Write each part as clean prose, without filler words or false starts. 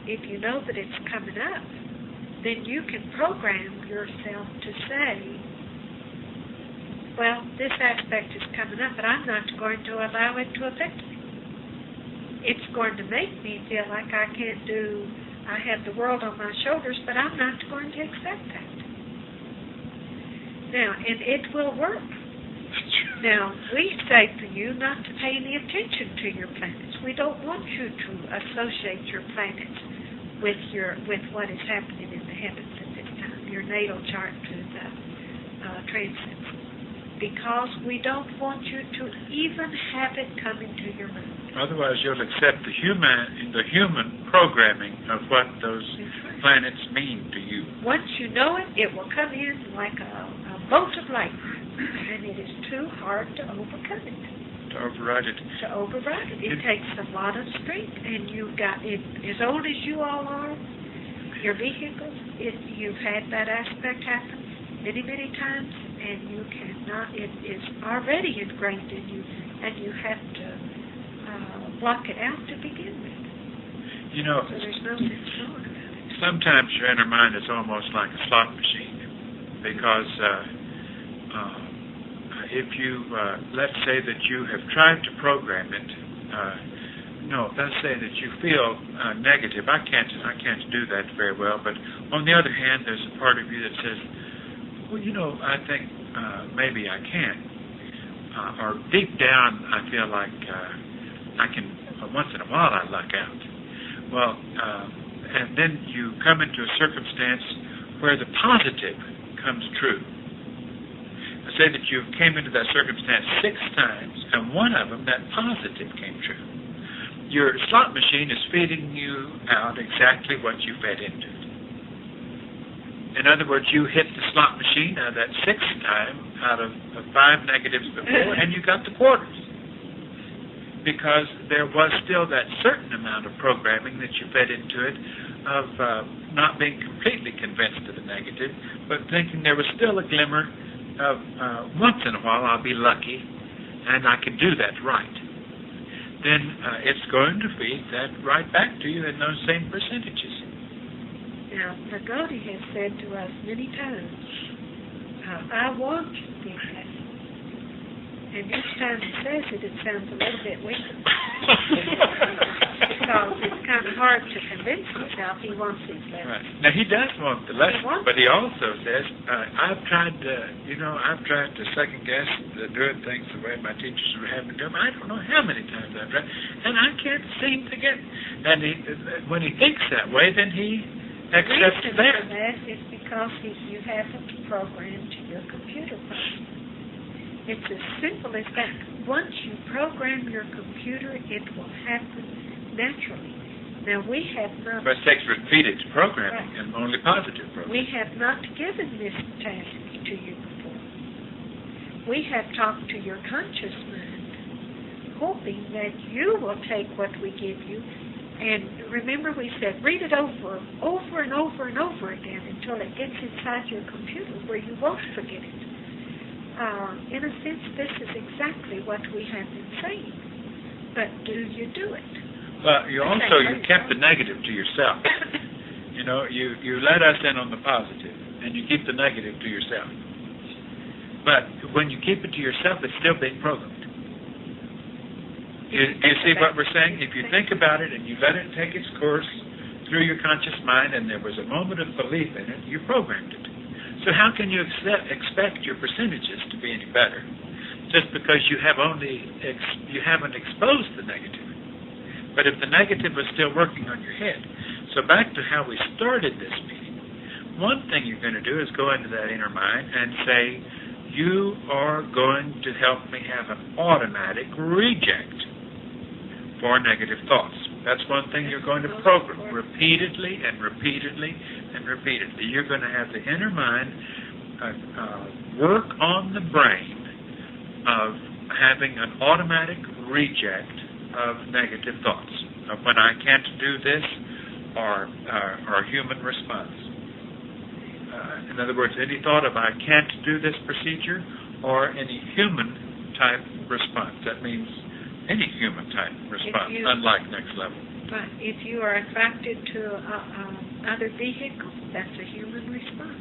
if you know that it's coming up, then you can program yourself to say, well, this aspect is coming up, but I'm not going to allow it to affect me. It's going to make me feel like I have the world on my shoulders, but I'm not going to accept that. Now, and it will work. Now, we say for you not to pay any attention to your planets. We don't want you to associate your planets with what is happening in the heavens at this time, your natal chart to the transits, because we don't want you to even have it come into your mind. Otherwise, you'll accept the human programming of what those planets mean to you. Once you know it, it will come in like a bolt of lightning, and it is too hard to overcome it. To override it. To override it. It takes a lot of strength, and you've got it. As old as you all are, your vehicles, you've had that aspect happen many, many times, and you cannot. It is already ingrained in you, and you have to block it out to begin with. You know, so there's no sense knowing about it. Sometimes your inner mind is almost like a slot machine, because if you, let's say that you have tried to program it, let's say that you feel negative. I can't do that very well, but on the other hand, there's a part of you that says, well, I think maybe I can. Or deep down, I feel like I can, once in a while I luck out. Well, and then you come into a circumstance where the positive comes true. Say that you came into that circumstance 6 times, and one of them, that positive, came true. Your slot machine is feeding you out exactly what you fed into. In other words, you hit the slot machine that 6th time out of 5 negatives before, and you got the quarters. Because there was still that certain amount of programming that you fed into it of not being completely convinced of the negative, but thinking there was still a glimmer of once in a while I'll be lucky and I can do that right. Then it's going to feed that right back to you in those same percentages. Now, Pagodi has said to us many times, I want to be happy. And each time he says it, it sounds a little bit wicked. Because it's kind of hard to convince himself he wants his lesson. Right. Now, he does want the lesson, but he also says, I've tried to second guess doing things the way my teachers were having to do them. I don't know how many times I've tried, and I can't seem to get. And when he thinks that way, then he accepts that. The reason for that is because you haven't programmed your computer properly. It's as simple as that. Once you program your computer, it will happen naturally. Now, we have not... But it takes repeated programming, right, and only positive programming. We have not given this task to you before. We have talked to your conscious mind, hoping that you will take what we give you. And remember, we said, read it over and over and over again until it gets inside your computer where you won't forget it. In a sense, this is exactly what we have been saying. But do you do it? Well, you kept the negative to yourself. You let us in on the positive, and you keep the negative to yourself. But when you keep it to yourself, it's still being programmed. You see what we're saying? If you think about it and you let it take its course through your conscious mind, and there was a moment of belief in it, you programmed it. So how can you expect your percentages to be any better just because you haven't exposed the negative? But if the negative was still working on your head. So back to how we started this meeting, one thing you're going to do is go into that inner mind and say, you are going to help me have an automatic reject for negative thoughts. That's one thing you're going to program repeatedly and repeatedly and repeatedly. You're going to have the inner mind work on the brain of having an automatic reject of negative thoughts. When I can't do this, or human response. In other words, any thought of I can't do this procedure or any human type response. That means any human type response, unlike next level. But if you are attracted to other vehicles, that's a human response.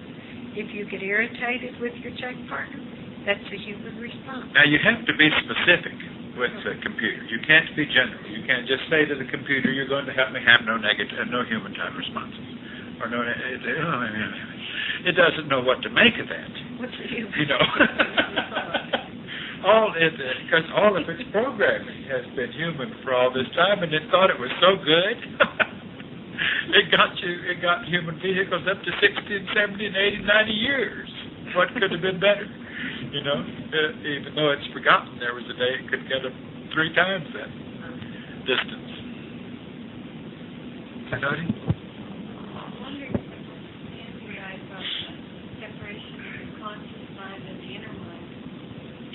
If you get irritated with your check partner, that's a human response. Now, you have to be specific with the computer. You can't be general. You can't just say to the computer, you're going to help me have no human time responses. Or no, it doesn't know what to make of that. What's a human Because all of its programming has been human for all this time, and it thought it was so good. It got human vehicles up to 60 and 70 and 80, 90 years. What could have been better? Even though it's forgotten, there was a day it could get them 3 times that distance. Nobody? I wonder if I thought separation of the conscious mind and the inner mind,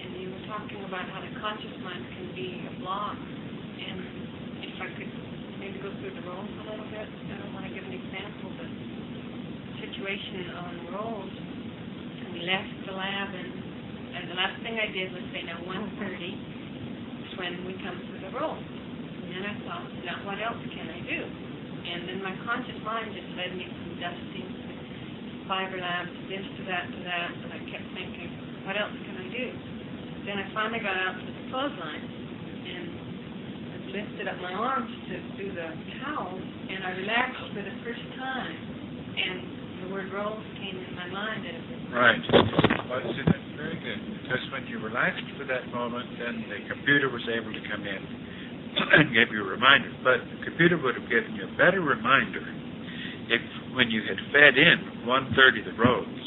and you were talking about how the conscious mind can be a block, and if I could maybe go through the roles a little bit. I don't want to give an example, but situation on roles, and we left the lab, and the last thing I did was say, now 1:30 is when we come to the roll. And then I thought, now what else can I do? And then my conscious mind just led me from dusting, fiber labs, this to that, and I kept thinking, what else can I do? Then I finally got out to the clothesline and I lifted up my arms to do the towel, and I relaxed for the first time, and the word rolls came in my mind. Right. Well, see, that's very good, because when you relaxed for that moment, then the computer was able to come in and give you a reminder. But the computer would have given you a better reminder if, when you had fed in 1:30 the rows,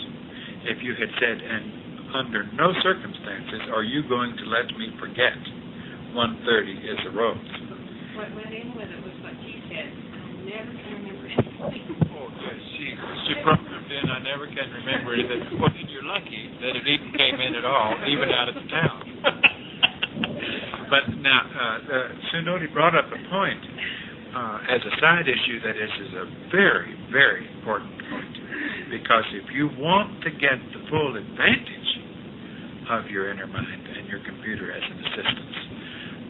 if you had said, and under no circumstances are you going to let me forget 1:30 is the rows. What went in with it was what she said. I never can remember anything. Oh, yes, she programmed in, I never can remember it. Well, then you're lucky that it even came in at all, even out of the town. But now, Sunoti brought up a point as a side issue that is a very, very important point. Because if you want to get the full advantage of your inner mind and your computer as an assistant,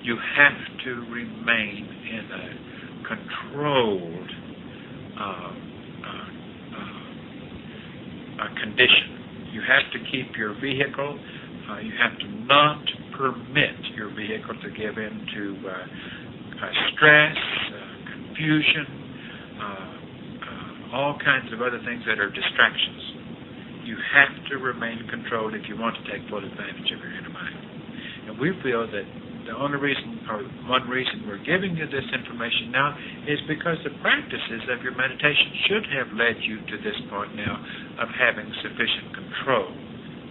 you have to remain in a controlled condition. You have to keep your vehicle, you have to not permit your vehicle to give in to stress, confusion, all kinds of other things that are distractions. You have to remain controlled if you want to take full advantage of your inner mind. And we feel that the only reason, or one reason we're giving you this information now is because the practices of your meditation should have led you to this point now of having sufficient control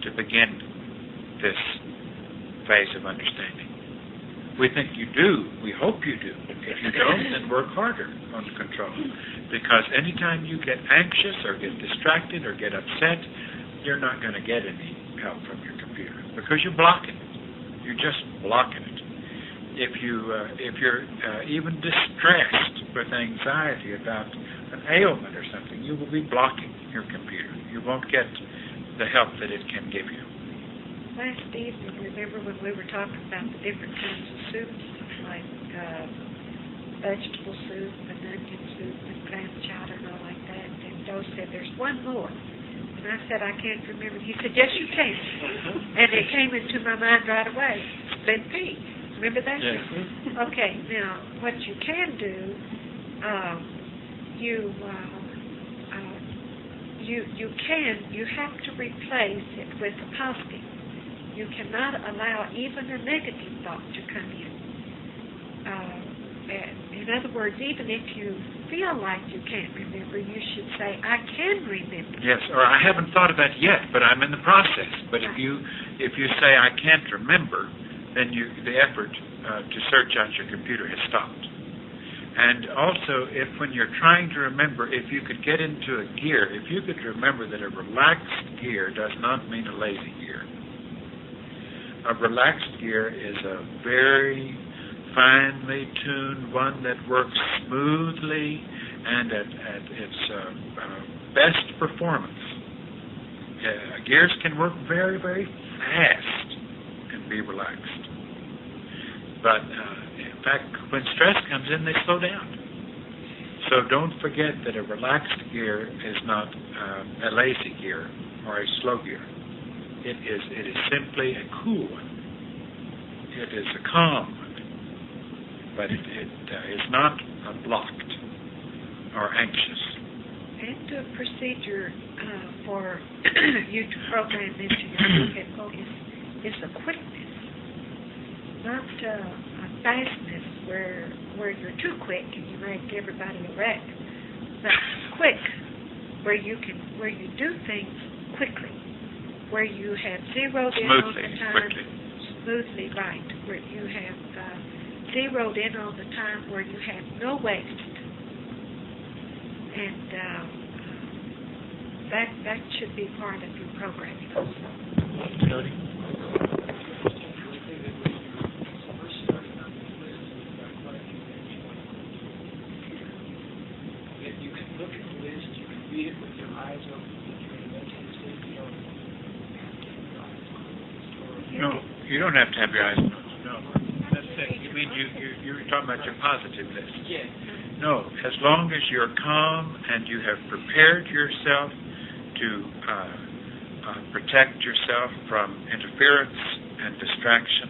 to begin this phase of understanding. We think you do. We hope you do. If you don't, then work harder on the control. Because anytime you get anxious or get distracted or get upset, you're not going to get any help from your computer because you're blocking it. You're just blocking it. If you're even distressed with anxiety about an ailment or something, you will be blocking your computer. You won't get the help that it can give you. Last evening, remember when we were talking about the different kinds of soups, like vegetable soup and onion soup and clam chowder and all like that, and Joe said, there's one more. And I said, I can't remember. He said, yes, you can. And it came into my mind right away. Split pea. Remember that? Yes. Okay, now, what you can do, you have to replace it with a positive. You cannot allow even a negative thought to come in. In other words, even if you feel like you can't remember, you should say, I can remember. Yes, or I haven't thought of that yet, but I'm in the process. But if you say I can't remember, then the effort to search on your computer has stopped. And also, if when you're trying to remember, if you could get into a gear, if you could remember that a relaxed gear does not mean a lazy gear. A relaxed gear is a very finely tuned one that works smoothly and at its best performance. Gears can work very, very fast and be relaxed. But in fact, when stress comes in, they slow down. So don't forget that a relaxed gear is not a lazy gear or a slow gear. It is simply a cool one. It is a calm one, but it is not blocked or anxious. And a procedure for you to program into your vehicle is a quickness, not a fastness where you're too quick and you make everybody a wreck, but quick where you do things quickly, where you have zeroed in on the time quickly. Smoothly, right, where you have zeroed in on the time, where you have no waste, and that should be part of your programming also. Jody? You can look at the list, you can read it with your eyes open, No, you don't have to have your eyes closed. No, that's it. You mean you're talking about your positive list? Yeah. No, as long as you're calm and you have prepared yourself to protect yourself from interference and distraction,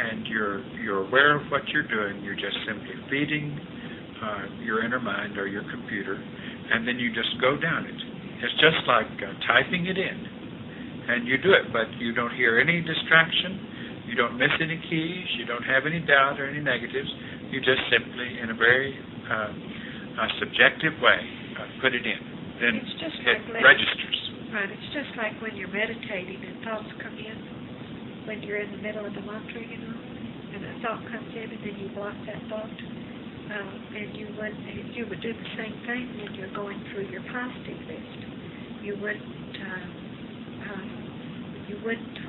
and you're aware of what you're doing, you're just simply feeding your inner mind or your computer, and then you just go down it. It's just like typing it in. And you do it, but you don't hear any distraction, you don't miss any keys, you don't have any doubt or any negatives. You just simply, in a very subjective way, put it in. Then It's just it like registers. Right, it's just like when you're meditating and thoughts come in, when you're in the middle of the mantra, and a thought comes in and then you block that thought. And you would do the same thing when you're going through your positive list. You wouldn't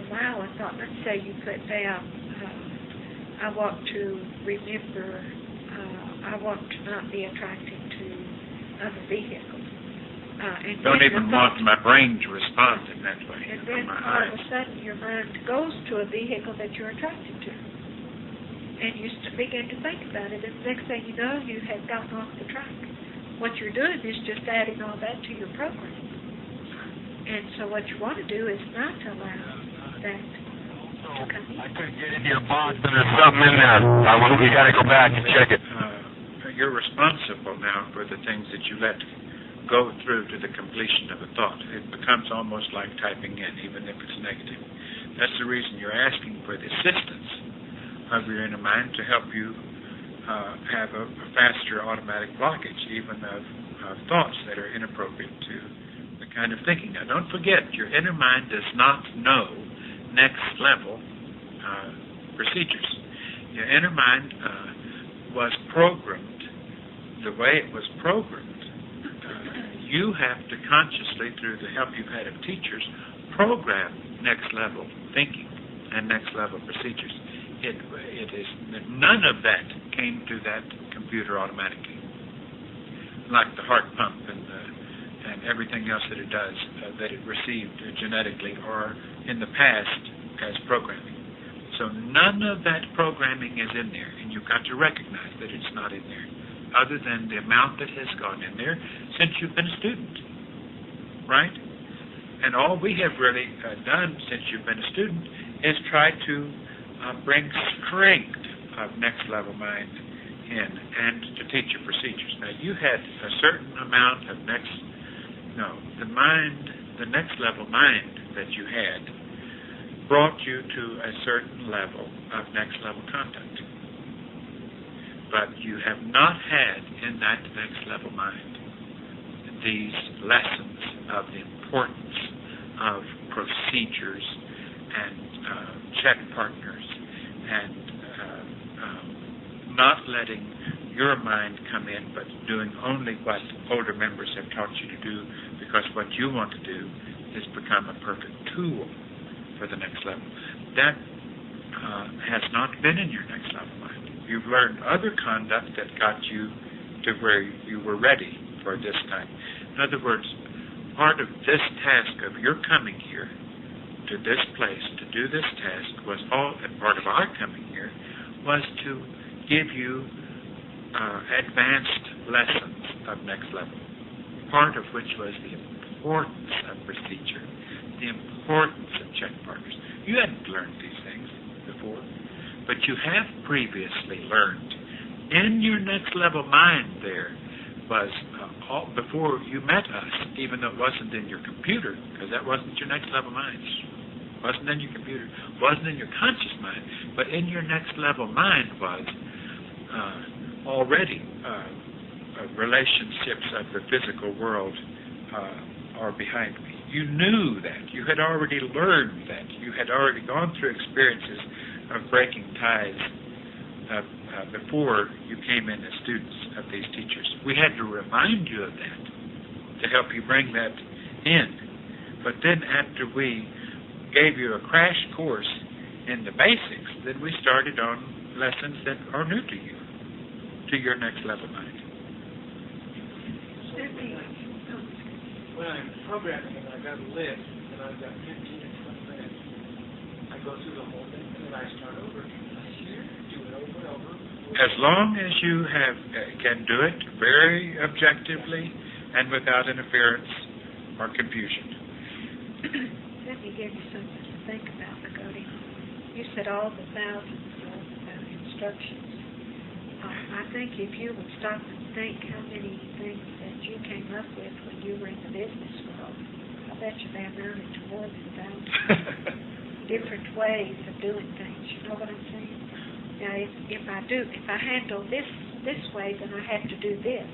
allow a thought. Let's say you put down, I want to remember, I want to not be attracted to other vehicles. And Don't then even the thought, want my brain to respond in that way. and or then my all of eyes. a sudden your mind goes to a vehicle that you're attracted to. And you begin to think about it, and the next thing you know, you have gotten off the track. What you're doing is just adding all that to your program. And so what you want to do is not allow that to come in. I couldn't get into your box, but there's something in there. We got to go back and check it. You're responsible now for the things that you let go through to the completion of a thought. It becomes almost like typing in, even if it's negative. That's the reason you're asking for the assistance of your inner mind to help you have a faster automatic blockage, even of thoughts that are inappropriate to the kind of thinking. Now, don't forget, your inner mind does not know next level procedures. Your inner mind was programmed the way it was programmed. You have to consciously, through the help you've had of teachers, program next level thinking and next level procedures. It is none of that came to that computer automatically, like the heart pump and everything else that it does that it received genetically or in the past as programming. So none of that programming is in there, and you've got to recognize that it's not in there, other than the amount that has gone in there since you've been a student, right? And all we have really done since you've been a student is try to bring strength of next level mind in and to teach your procedures. Now you had a certain amount of the next level mind that you had brought you to a certain level of next level contact. But you have not had in that next level mind these lessons of the importance of procedures and check partners and not letting your mind come in, but doing only what older members have taught you to do, because what you want to do is become a perfect tool for the next level. That has not been in your next level mind. You've learned other conduct that got you to where you were ready for this time. In other words, part of this task of your coming here to this place to do this task was all, and part of our coming here was to give you advanced lessons of Next Level, part of which was the importance of procedure, the importance of check partners. You hadn't learned these things before, but you have previously learned. In your Next Level mind there was, before you met us, even though it wasn't in your computer, because that wasn't your Next Level mind, wasn't in your computer, wasn't in your conscious mind, but in your Next Level mind was already relationships of the physical world are behind me. You knew that. You had already learned that. You had already gone through experiences of breaking ties before you came in as students of these teachers. We had to remind you of that to help you bring that in. But then after we gave you a crash course in the basics, then we started on lessons that are new to you, to your Next Level mind. When I'm programming and I've got a list and I've got 15 or 20 minutes, I go through the whole thing and then I start over. Do it over and over. As long as you can do it very objectively and without interference or confusion. Let me give you something to think about, Cody. You said all the thousands of instructions. I think if you would stop and think how many things that you came up with when you were in the business world, I bet you they amounted to more than 1,000 different ways of doing things. You know what I'm saying? Now, if I handle this way, then I have to do this.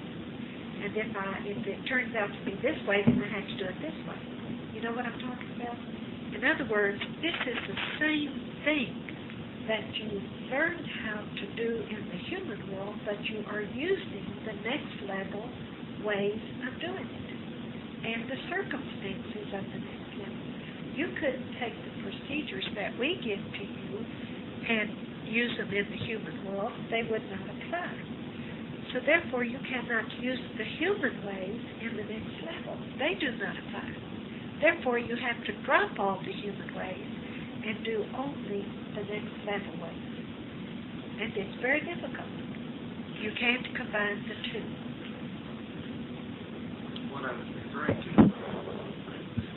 And if it turns out to be this way, then I have to do it this way. You know what I'm talking about? In other words, this is the same thing that you learned how to do in the human world, but you are using the Next Level ways of doing it and the circumstances of the Next Level. You couldn't take the procedures that we give to you and use them in the human world. They would not apply. So therefore, you cannot use the human ways in the Next Level. They do not apply. Therefore, you have to drop all the human ways and do only the Next Level ways. And it's very difficult. You can't combine the two. What I was referring to,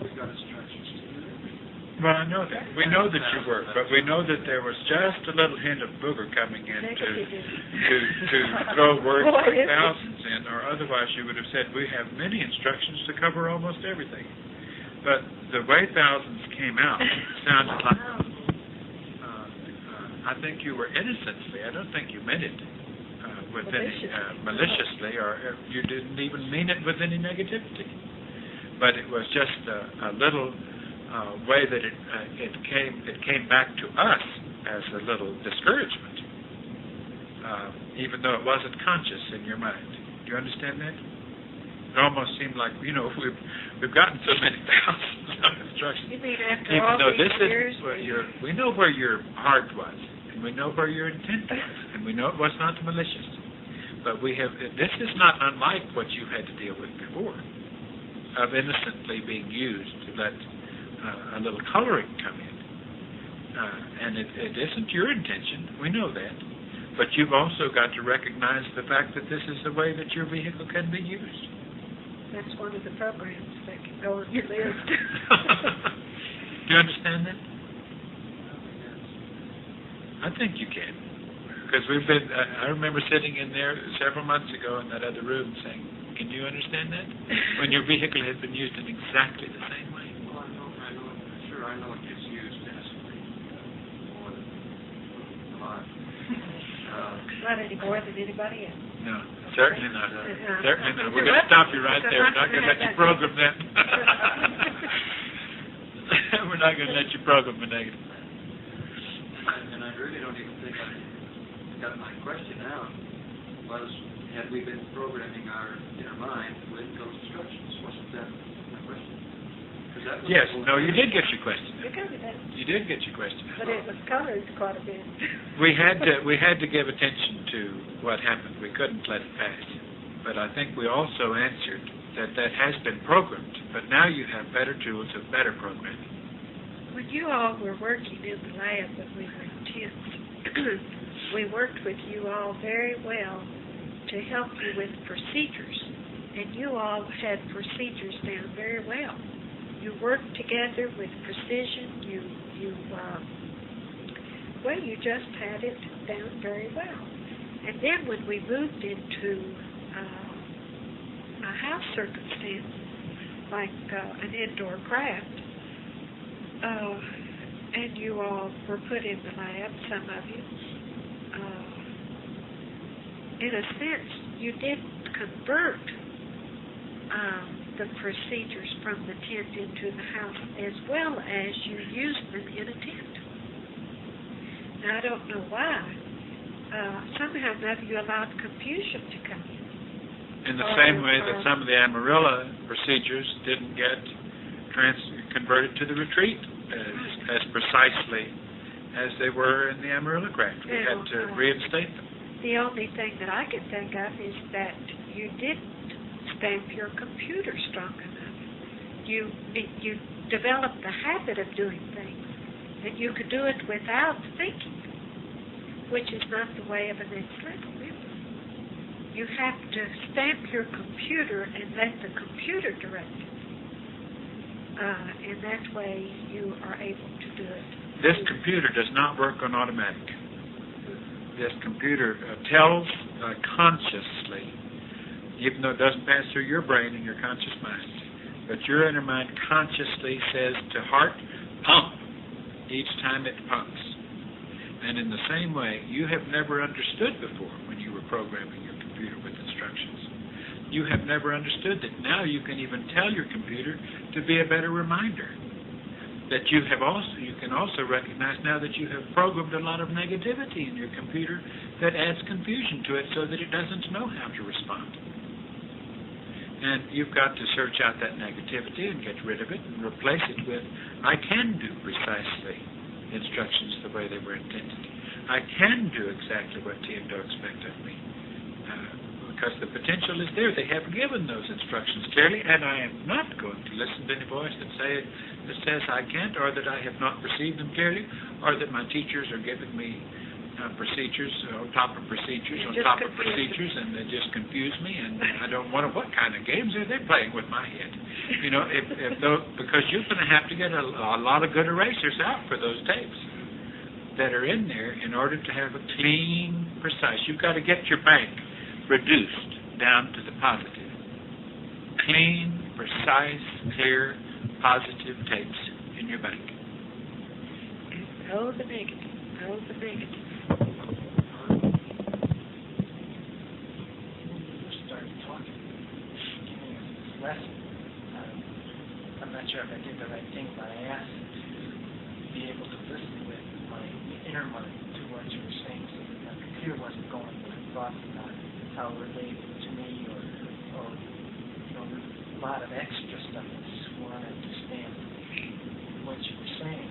we got instructions to do it. Well, I know that. We know that you were, but we know that there was just a little hint of booger coming in to throw words like thousands in, or otherwise you would have said we have many instructions to cover almost everything. But the way thousands came out sounded like, I think you were innocently, I don't think you meant it with maliciously, or you didn't even mean it with any negativity. But it was just a little way that it came back to us as a little discouragement, even though it wasn't conscious in your mind. Do you understand that? It almost seemed like, we've gotten so many thousands of instructions. You mean after even all though these this years? we know where your heart was, and we know where your intent was, and we know it was not malicious. But this is not unlike what you had to deal with before, of innocently being used to let a little coloring come in. And it isn't your intention, we know that. But you've also got to recognize the fact that this is the way that your vehicle can be used. That's one of the programs that can go on your list. Do you understand that? I think you can. Because I remember sitting in there several months ago in that other room saying, can you understand that? When your vehicle has been used in exactly the same way. Well, I know it gets used innocently more than a lot. Not any more than anybody else. No, certainly not. Certainly not. We're going to stop you right there. We're not going to let you program that. We're not going to let you program the negative. And I really don't even think I got my question out. Was, had we been programming our inner mind with those instructions? Wasn't that my question? That was yes. No, you did get your question. You got it. You did get your question. But it was colored quite a bit. We had to give attention to what happened. We couldn't let it pass. But I think we also answered that has been programmed. But now you have better tools of better programming. When you all were working in the lab when we were in tents, we worked with you all very well to help you with procedures, and you all had procedures down very well. You worked together with precision. You just had it down very well. And then when we moved into a house circumstance, like an indoor craft, and you all were put in the lab, some of you, in a sense, you didn't convert the procedures from the tent into the house as well as you used them in a tent. Now, I don't know why. Somehow or another you allowed confusion to come in. In the same way that some of the Amarillo procedures didn't get converted to the retreat as precisely as they were in the Amarillo craft. We had to reinstate them. The only thing that I can think of is that you didn't stamp your computer strong enough. You developed the habit of doing things, and you could do it without thinking, which is not the way of an next-level member. You have to stamp your computer and let the computer direct it. And that way you are able to do it. This computer does not work on automatic. This computer tells consciously, even though it doesn't pass through your brain and your conscious mind, but your inner mind consciously says to heart, pump, each time it pumps. And in the same way, you have never understood before when you were programming your computer with instructions. You have never understood that now you can even tell your computer to be a better reminder. That you can also recognize now that you have programmed a lot of negativity in your computer that adds confusion to it so that it doesn't know how to respond. And you've got to search out that negativity and get rid of it and replace it with, I can do precisely instructions the way they were intended. I can do exactly what Teodo expects of me. Because the potential is there. They have given those instructions clearly, and I am not going to listen to any voice that says I can't, or that I have not received them clearly, or that my teachers are giving me procedures on top of procedures on top of procedures, and they just confuse me, and I don't want to. What kind of games are they playing with my head? You know, because you're going to have to get a lot of good erasers out for those tapes that are in there in order to have a clean, precise. You've got to get your bank reduced down to the positive. Clean, precise, clear, positive tapes in your bank. No the negative. No the negative. We started talking, giving us this lesson. I'm not sure if I did the right thing, but I asked to be able to listen with my inner mind to what you were saying, so that my computer wasn't going with thoughts about how related to me, or a lot of extra stuff I just want to understand what you were saying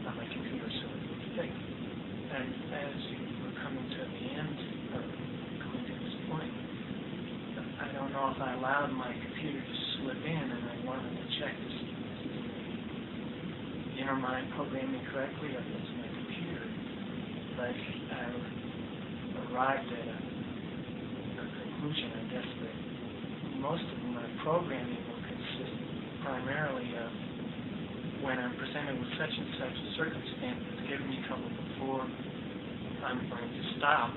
on my computer so it would think. And as you were coming to the end, or coming to this point, I don't know if I allowed my computer to slip in, and I wanted to check to see if the inner mind programming correctly, or if it's my computer. But I arrived at a conclusion, I guess, that most of my programming will consist primarily of when I'm presented with such and such a circumstance that's given me trouble before, I'm going to stop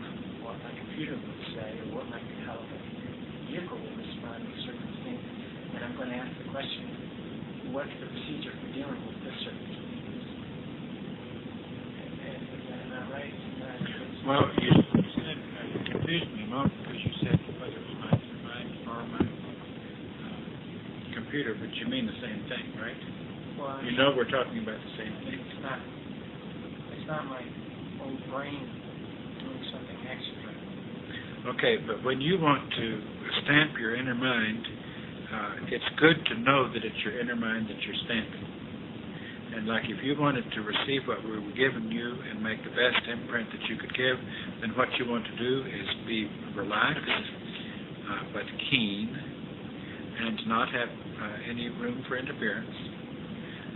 what my computer would say or how the vehicle will respond to the circumstance, and I'm going to ask the question, what's the procedure for dealing with this circumstance? Is that not right? Well, you said, confused me a moment because you said whether it was my mind or my computer, but you mean the same thing, right? Well, you know we're talking about the same thing. It's not my own brain doing something extra. Okay, but when you want to stamp your inner mind, it's good to know that it's your inner mind that you're stamping. And like if you wanted to receive what we were giving you and make the best imprint that you could give, then what you want to do is be relaxed, but keen, and not have any room for interference.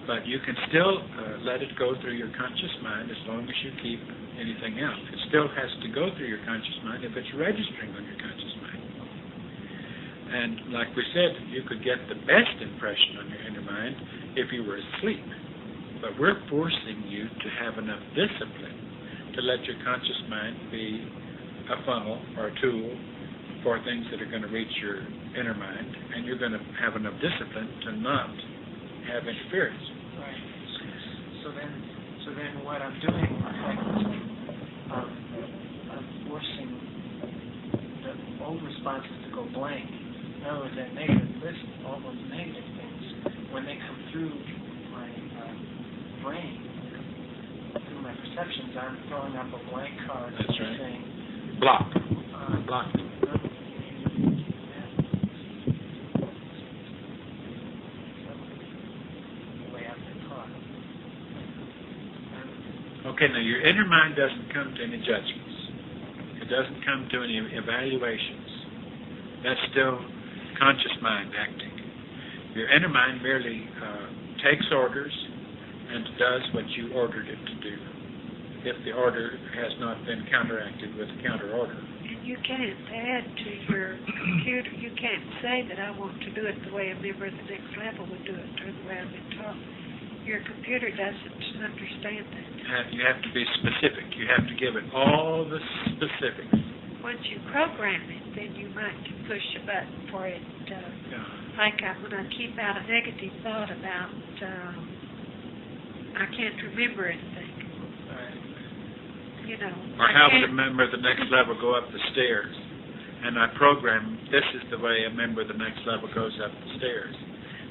But you can still let it go through your conscious mind as long as you keep anything out. It still has to go through your conscious mind if it's registering on your conscious And like we said, you could get the best impression on your inner mind if you were asleep. But we're forcing you to have enough discipline to let your conscious mind be a funnel or a tool for things that are going to reach your inner mind, and you're going to have enough discipline to not have interference. Right. So then what I'm doing effectively, I'm forcing the old responses to go blank. In other words, that negative list, all those negative things, when they come through my brain, through my perceptions, I'm throwing up a blank card. That's right. Saying, Block. Block. Okay, now your inner mind doesn't come to any judgments. It doesn't come to any evaluations. That's still conscious mind acting. Your inner mind merely takes orders and does what you ordered it to do, if the order has not been counteracted with a counter order. And you can't add to your computer. You can't say that I want to do it the way a member of the next level would do it, or the way I've been taught. Your computer doesn't understand that. You have to be specific. You have to give it all the specifics. Once you program it, then you might push a button for it. Like when I keep out a negative thought about, I can't remember anything. You know. Or how would a member of the next level go up the stairs? And I program, this is the way a member of the next level goes up the stairs.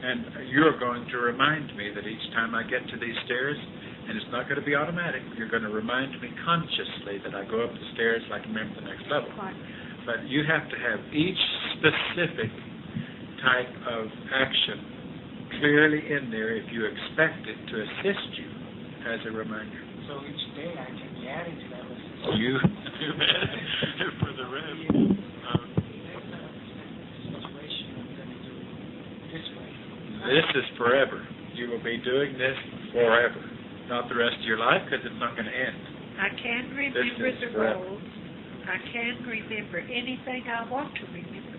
And you're going to remind me that each time I get to these stairs, and it's not going to be automatic, you're going to remind me consciously that I go up the stairs like a member of the next level. But you have to have each specific type of action clearly in there if you expect it to assist you as a reminder. So each day I can be adding to that list. You for the rest. This is forever. You will be doing this forever. Not the rest of your life, because it's not going to end. I can remember the roles. I can remember anything I want to remember.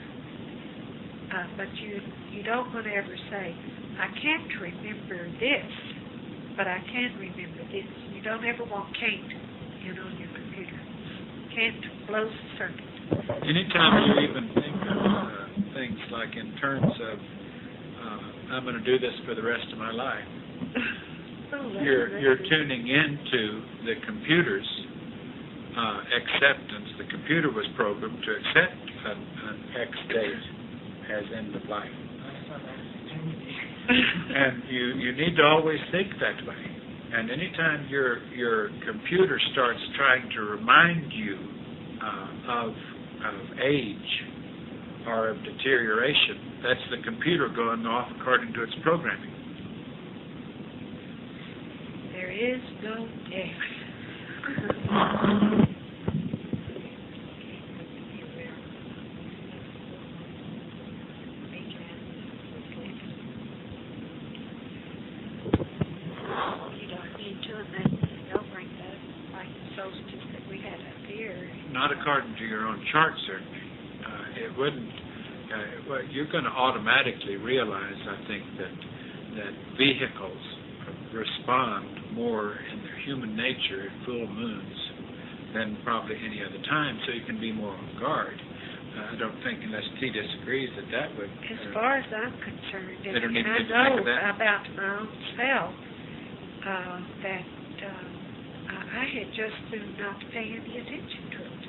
But you don't want to ever say, I can't remember this, but I can remember this. You don't ever want can't on your computer. Can't blows the circuit. Anytime you even think of things like in terms of I'm going to do this for the rest of my life. You're tuning into the computer's acceptance. The computer was programmed to accept an X date as end of life. And you need to always think that way. And anytime your computer starts trying to remind you of age or of deterioration, that's the computer going off according to its programming. There is no death. You don't need to, and they'll bring that like the solstice that we had up here. Not according to your own chart, certainly. It wouldn't. Well, you're going to automatically realize, I think, that vehicles respond more in their human nature at full moons than probably any other time, so you can be more on guard. I don't think, unless T disagrees, that would... As far as I'm concerned, and don't need to I think know of that. about my own self, that I had just soon not to pay any attention to it.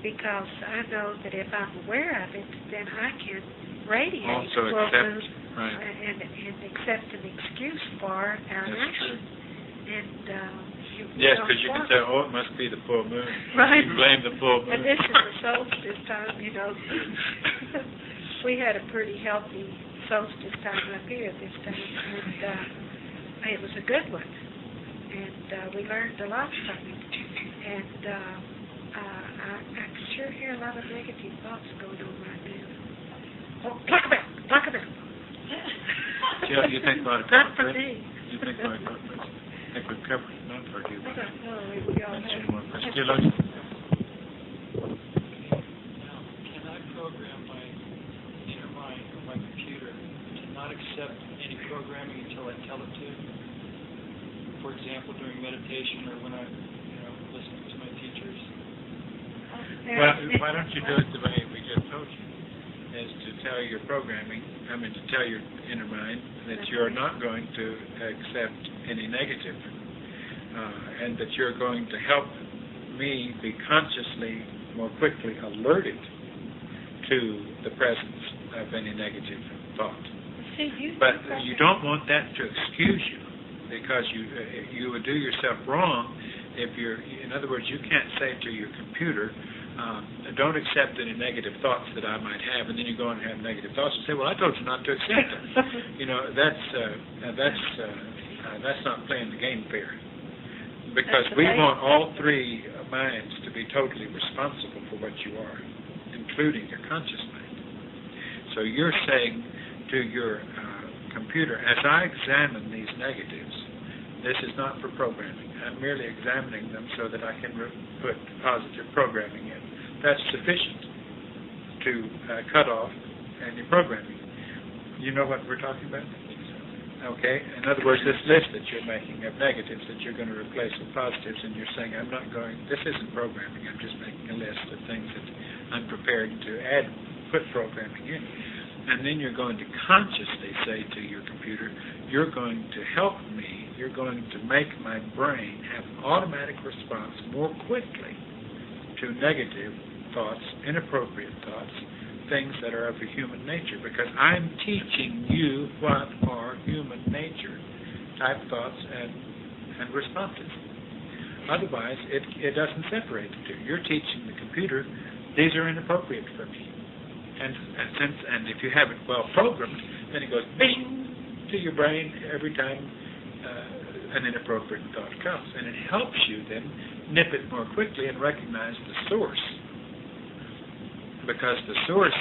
Because I know that if I'm aware of it, then I can radiate Also full accept, moon right. and accept an excuse for our That's action. true. And Yes, because you can say, oh, it must be the full moon. Right. You blame the full moon. And this is the solstice time, We had a pretty healthy solstice time up here this time, and it was a good one. And we learned a lot from it. And I can sure hear a lot of negative thoughts going on right now. Oh, talk about it. Yeah, you think about it. Not for me. You think about it. I think we've covered it. Not for you. I don't know. We all That's have. just one question. Dear Lord, Now, can I program my not accept any programming until I tell it to. For example, during meditation or when I, listening to my teachers. Well, why don't you do it the way we just told you, is to tell your programming, to tell your inner mind that you're not going to accept any negative, and that you're going to help me be consciously, more quickly alerted to the presence of any negative thought. But you don't want that to excuse you, because you would do yourself wrong if in other words, you can't say to your computer, don't accept any negative thoughts that I might have, and then you go and have negative thoughts and say, well, I told you not to accept them. That's not playing the game fair. Because we want all three minds to be totally responsible for what you are, including your conscious mind. So you're saying to your computer, as I examine these negatives, this is not for programming. I'm merely examining them so that I can put positive programming in. That's sufficient to cut off any programming. You know what we're talking about? Okay. In other words, this list that you're making of negatives that you're going to replace with positives, and you're saying, this isn't programming, I'm just making a list of things that I'm prepared to put programming in. And then you're going to consciously say to your computer, you're going to help me, you're going to make my brain have an automatic response more quickly to negative thoughts, inappropriate thoughts, things that are of a human nature, because I'm teaching you what are human nature type thoughts and responses. Otherwise, it doesn't separate the two. You're teaching the computer, these are inappropriate for me. And if you have it well programmed, then it goes bing to your brain every time an inappropriate thought comes. And it helps you then nip it more quickly and recognize the source. Because the source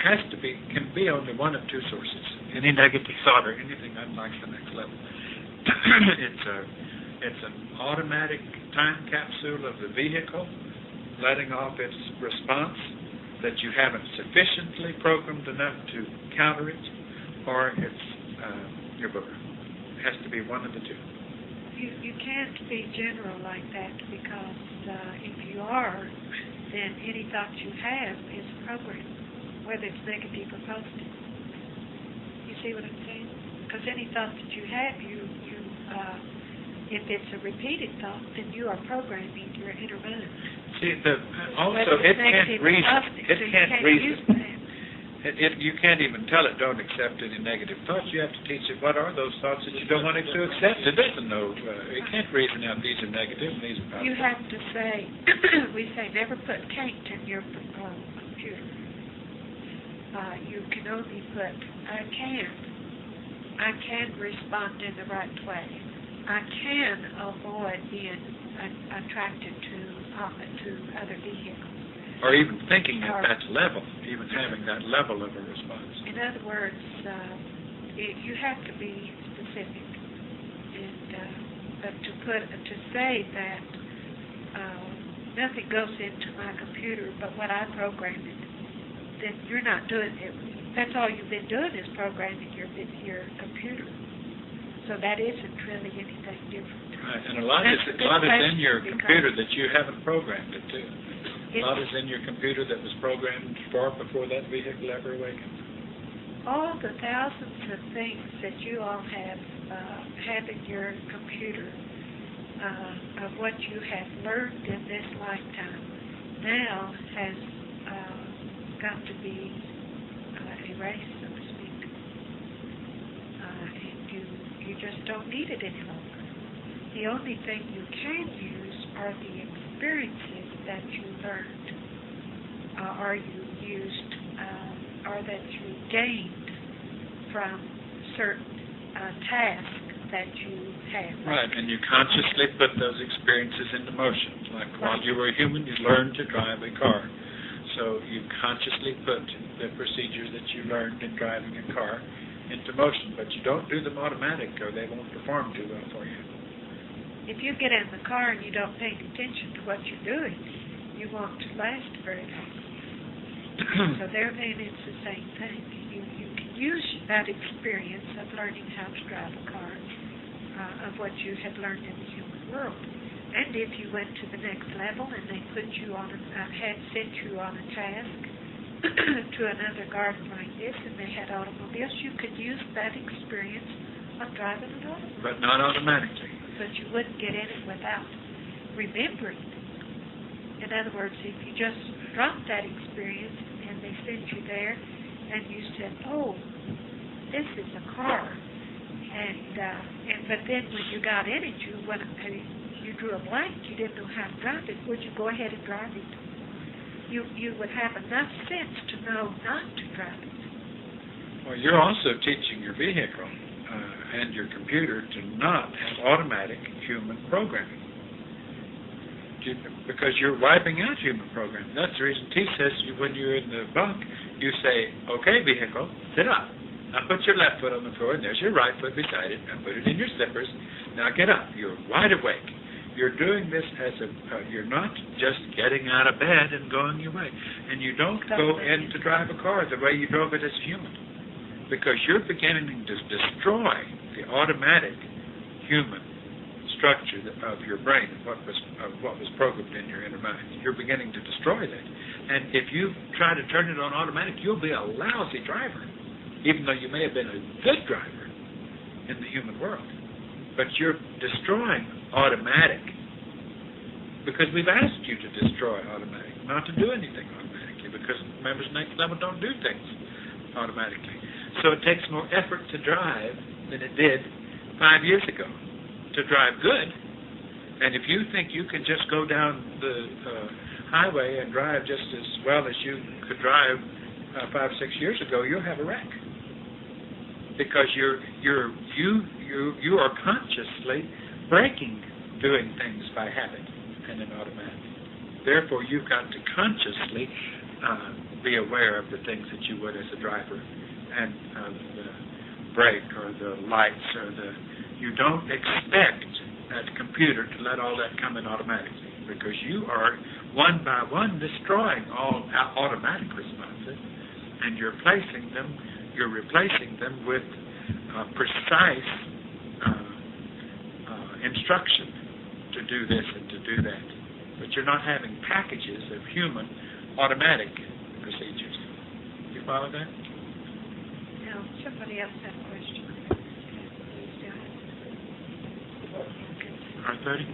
can be only one of two sources. Any negative thought or anything unlike the next level. It's an automatic time capsule of the vehicle letting off its response that you haven't sufficiently programmed enough to counter it, or it's your booger. It has to be one of the two. You can't be general like that, because if you are, then any thought you have is programmed, whether it's negative or positive. You see what I'm saying? Because any thought that you have, if it's a repeated thought, then you are programming your inner mind. See, it can't reason. You can't even tell it don't accept any negative thoughts. You have to teach it what are those thoughts that you don't want it to accept. It doesn't know. It can't reason out these are negative and these are positive. You have to say, we say never put can't in your computer. You can only put I can respond in the right way. I can avoid being attracted to other vehicles. Or even thinking at that level, even having that level of a response. In other words, you have to be specific. But to say that nothing goes into my computer but what I programmed it, then you're not doing it. That's all you've been doing is programming your computer. So that isn't really anything different. Right, and a lot is in your computer that you haven't programmed it to. A lot is in your computer that was programmed far before that vehicle ever awakened. All the thousands of things that you all have in your computer of what you have learned in this lifetime now has got to be erased, so to speak. And you just don't need it any longer. The only thing you can use are the experiences that you learned, or you used, or that you gained from certain tasks that you have. Right, and you consciously put those experiences into motion. Like while you were a human, you learned to drive a car. So you consciously put the procedures that you learned in driving a car into motion, but you don't do them automatic or they won't perform too well for you. If you get in the car and you don't pay attention to what you're doing, you won't last very long. So therein it's the same thing. You can use that experience of learning how to drive a car, of what you had learned in the human world. And if you went to the next level and they put you on had sent you on a task to another garden like this and they had automobiles, you could use that experience of driving an automobile. But not automatically. But you wouldn't get in it without remembering. In other words, if you just dropped that experience and they sent you there and you said, oh, this is a car, but then when you got in it, you drew a blank, you didn't know how to drive it, would you go ahead and drive it? You would have enough sense to know not to drive it. Well, you're also teaching your vehicle and your computer to not have automatic human programming. Because you're wiping out human programming. That's the reason T says when you're in the bunk, you say, okay, vehicle, sit up. Now put your left foot on the floor, and there's your right foot beside it, and put it in your slippers. Now get up. You're wide awake. You're doing this as you're not just getting out of bed and going your way. And you don't go in to drive a car the way you drove it as a human. Because you're beginning to destroy the automatic human structure of your brain, of what was programmed in your inner mind. You're beginning to destroy that. And if you try to turn it on automatic, you'll be a lousy driver, even though you may have been a good driver in the human world. But you're destroying automatic because we've asked you to destroy automatic, not to do anything automatically, because members next level don't do things automatically. So it takes more effort to drive than it did 5 years ago to drive good. And if you think you can just go down the highway and drive just as well as you could drive 5 or 6 years ago, you'll have a wreck. Because you are consciously breaking doing things by habit and in automatic. Therefore, you've got to consciously be aware of the things that you would as a driver, and the brake or the lights or you don't expect that computer to let all that come in automatically, because you are one by one destroying all automatic responses, and you're replacing them with precise instruction to do this and to do that. But you're not having packages of human automatic procedures. You follow that? No, somebody else had a question. R30?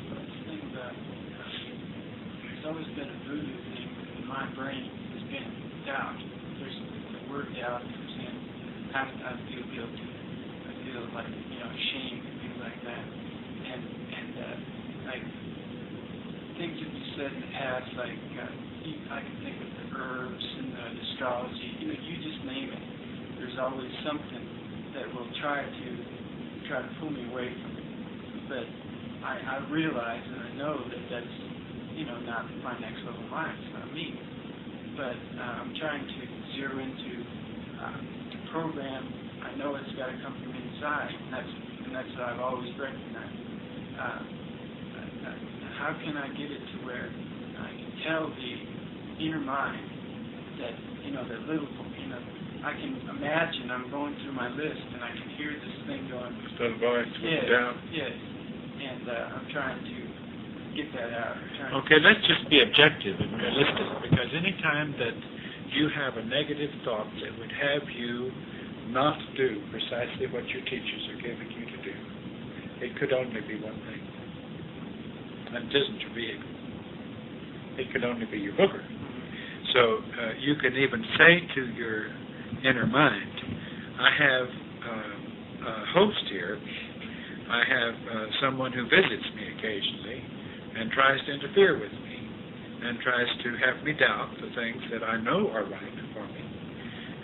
The thing about it's always been a voodoo thing in my brain has been doubt. There's the word doubt comes in. I feel guilty. I feel like shame and things like that. And like things that you said in the past, like I can think of the herbs and the astrology. You just name it. There's always something that will try to pull me away from it. But I realize and I know that that's not my next level mind. It's not me. But I'm trying to zero into the program. I know it's got to come from inside, and that's what I've always recognized. How can I get it to where I can tell the inner mind that that little I can imagine I'm going through my list and I can hear this thing going. Still voice down. Yes. And I'm trying to get that out. Okay, let's just be objective and realistic, because any time that you have a negative thought that would have you not do precisely what your teachers are giving you to do, it could only be one thing. And it isn't your vehicle. It could only be your booger. So you can even say to your inner mind, I have a host here. I have someone who visits me occasionally and tries to interfere with me and tries to have me doubt the things that I know are right for me.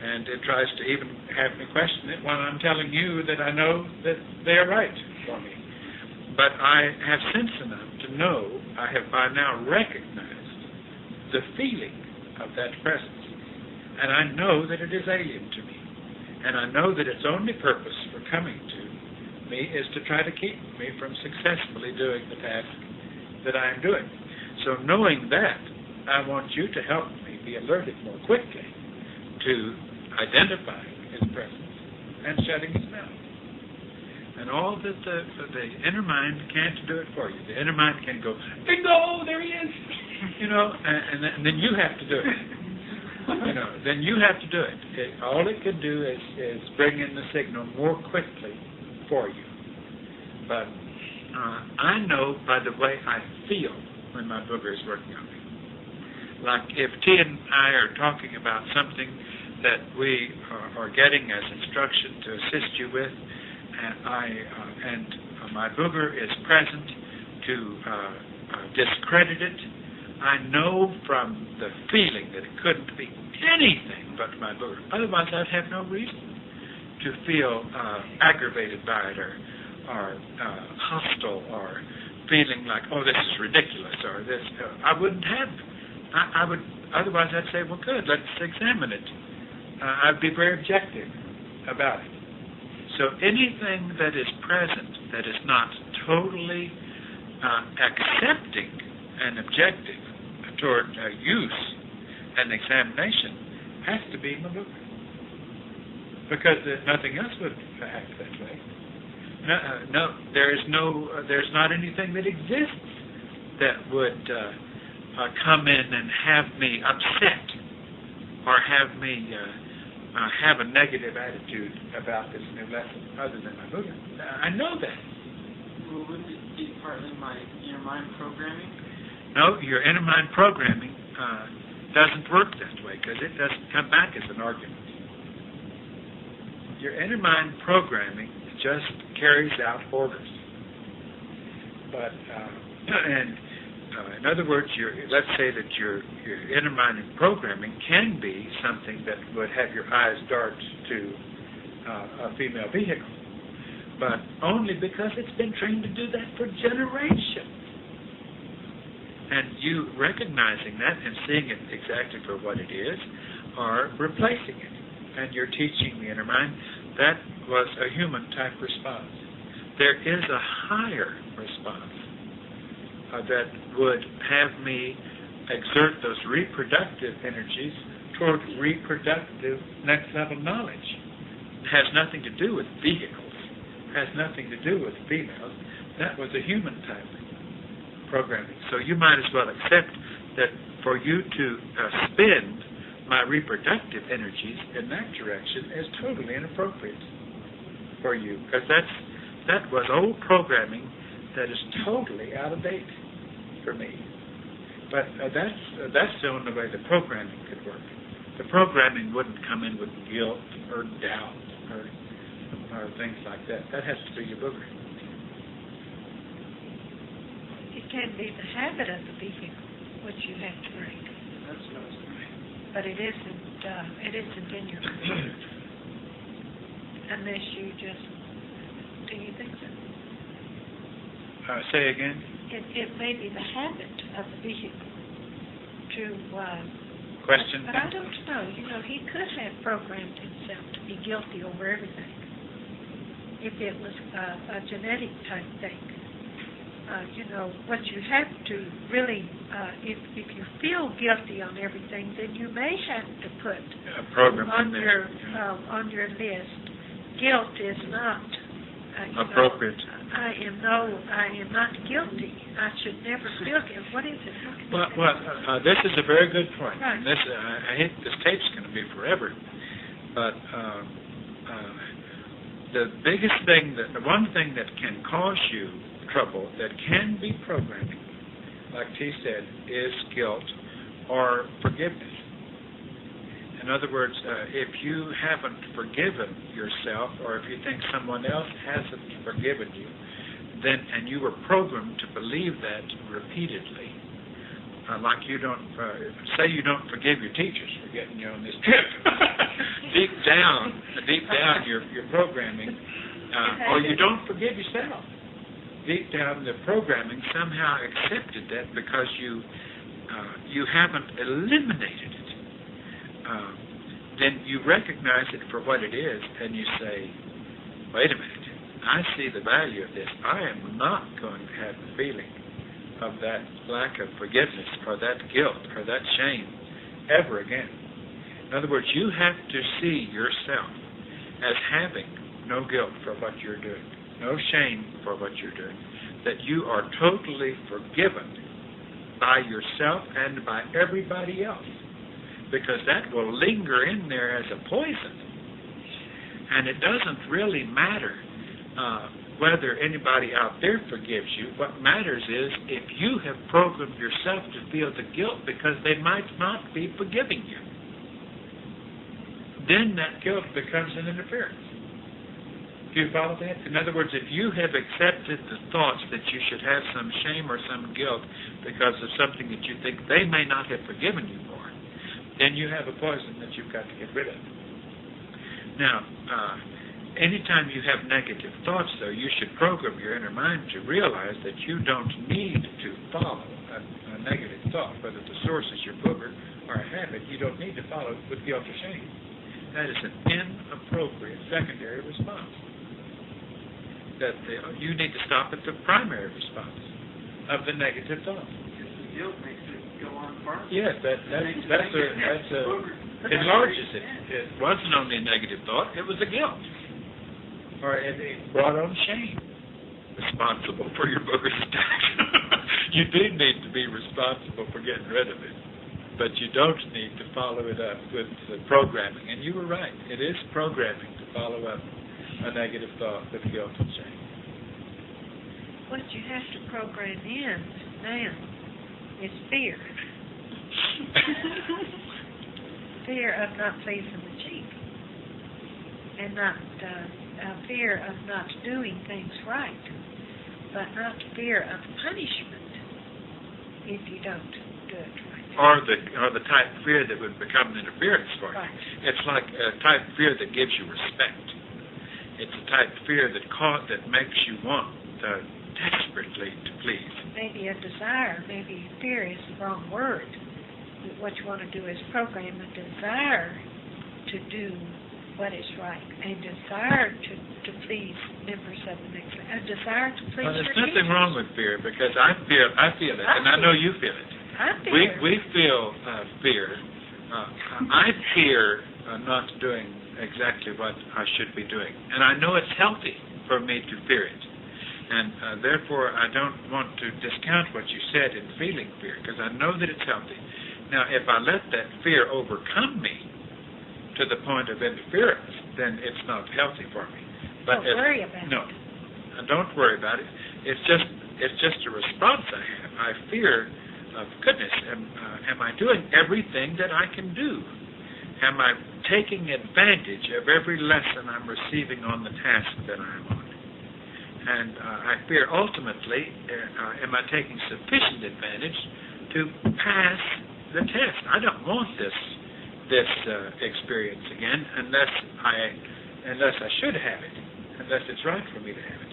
And it tries to even have me question it when I'm telling you that I know that they are right for me. But I have sense enough to know, I have by now recognized the feeling of that presence. And I know that it is alien to me. And I know that its only purpose for coming to me is to try to keep me from successfully doing the task that I am doing. So knowing that, I want you to help me be alerted more quickly to identifying his presence and shutting his mouth. And all that the inner mind can't do it for you. The inner mind can go, bingo, there he is. And then you have to do it. Then you have to do it. All it can do is bring in the signal more quickly for you. But I know by the way I feel when my booger is working on me. Like if T and I are talking about something that we are getting as instruction to assist you with, and my booger is present to discredit it, I know from the feeling that it couldn't be anything but my booger. Otherwise, I'd have no reason to feel aggravated by it or hostile or feeling like, oh, this is ridiculous or this. I wouldn't have. I would. Otherwise, I'd say, well, good. Let's examine it. I'd be very objective about it. So anything that is present that is not totally accepting and objective toward use and examination has to be maluka. Because nothing else would act that way. There's not anything that exists that would come in and have me upset or have me have a negative attitude about this new lesson other than my Buddha. I know that. Well, wouldn't it be partly my inner mind programming? No, your inner mind programming doesn't work that way because it doesn't come back as an argument. Your inner mind programming just carries out orders. But, in other words, let's say that your inner mind programming can be something that would have your eyes dart to a female vehicle, but only because it's been trained to do that for generations. And you recognizing that and seeing it exactly for what it is, or replacing it, and you're teaching the inner mind, that was a human-type response. There is a higher response that would have me exert those reproductive energies toward reproductive next-level knowledge. It has nothing to do with vehicles. It has nothing to do with females. That was a human-type programming. So you might as well accept that for you to spend my reproductive energies in that direction is totally inappropriate for you, because that was old programming that is totally out of date for me. But that's the only way the programming could work. The programming wouldn't come in with guilt or doubt or things like that. That has to be your booger. It can be the habit of the vehicle which you have to break. That's what I was thinking. But it isn't in your control. Unless you just, do you think so? Say again? It may be the habit of the vehicle to question. But I don't know. He could have programmed himself to be guilty over everything if it was a genetic type thing. What you have to really, if you feel guilty on everything, then you may have to put a program on your list. Guilt is not appropriate. I am not guilty. I should never feel guilty. What is it? Well, this is a very good point. Right. This, I hate this tape's going to be forever, but the one thing that can cause you trouble, that can be programming, like T said, is guilt or forgiveness. In other words, if you haven't forgiven yourself, or if you think someone else hasn't forgiven you, and you were programmed to believe that repeatedly, like you don't, say you don't forgive your teachers for getting you on this trip. deep down, you're programming, or you don't forgive yourself. Deep down, the programming somehow accepted that because you haven't eliminated it. Then you recognize it for what it is, and you say, wait a minute, I see the value of this. I am not going to have the feeling of that lack of forgiveness or that guilt or that shame ever again. In other words, you have to see yourself as having no guilt for what you're doing, no shame for what you're doing, that you are totally forgiven by yourself and by everybody else, because that will linger in there as a poison. And it doesn't really matter whether anybody out there forgives you. What matters is if you have programmed yourself to feel the guilt because they might not be forgiving you. Then that guilt becomes an interference. Do you follow that? In other words, if you have accepted the thoughts that you should have some shame or some guilt because of something that you think they may not have forgiven you for, then you have a poison that you've got to get rid of. Now, anytime you have negative thoughts, though, you should program your inner mind to realize that you don't need to follow a negative thought, whether the source is your booger or a habit. You don't need to follow it with guilt or shame. That is an inappropriate secondary response. You need to stop at the primary response of the negative thought. The guilt makes it go on farther. Yes, it enlarges it. It wasn't only a negative thought, it was a guilt. Or it brought on shame. Responsible for your booger stack. You do need to be responsible for getting rid of it. But you don't need to follow it up with programming. And you were right. It is programming to follow up a negative thought with guilt and shame. What you have to program in now is fear. Fear of not pleasing the chief. And not fear of not doing things right. But not fear of punishment if you don't do it right. Or the type of fear that would become an interference for you. Right. It's like a type of fear that gives you respect. It's a type of fear that makes you want desperately to please. Maybe a desire, maybe fear is the wrong word. What you want to do is program a desire to do what is right, a desire to please members of the next, a desire to please There's your nothing teachers. wrong with fear, because I feel it, and I know you feel it. We feel fear. I fear not doing exactly what I should be doing. And I know it's healthy for me to fear it. And therefore, I don't want to discount what you said in feeling fear, because I know that it's healthy. Now, if I let that fear overcome me to the point of interference, then it's not healthy for me. But Don't worry about it. No, don't worry about it. It's just a response I have. I fear goodness, am I doing everything that I can do? Am I taking advantage of every lesson I'm receiving on the task that I'm on? And I fear ultimately, am I taking sufficient advantage to pass the test? I don't want this experience again unless I should have it, unless it's right for me to have it.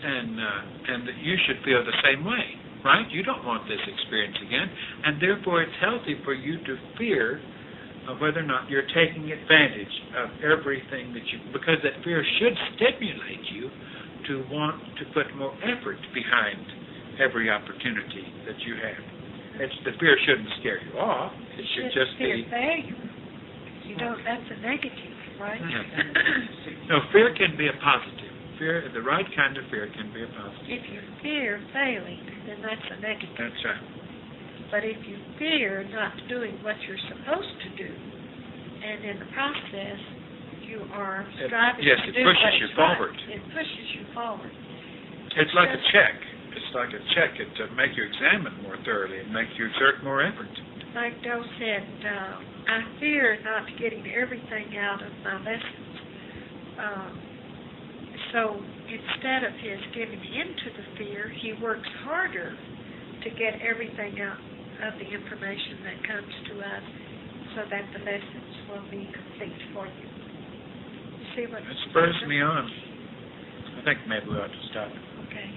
And you should feel the same way. Right? You don't want this experience again, and therefore it's healthy for you to fear whether or not you're taking advantage of everything that because that fear should stimulate you to want to put more effort behind every opportunity that you have. The fear shouldn't scare you off. It should just fear be failure. You don't. That's a negative, right? No, fear can be a positive. Fear, the right kind of fear, can be a positive. If you fear failing, then that's a negative. That's right. But if you fear not doing what you're supposed to do, and in the process you are striving to do what is right, it pushes you forward. It's like a check. It's like a check to make you examine more thoroughly and make you exert more effort. Like Joe said, I fear not getting everything out of my lessons. So instead of his giving in to the fear, he works harder to get everything out of the information that comes to us so that the lessons will be complete for you. See what it spurs me on. I think maybe we ought to stop. Okay.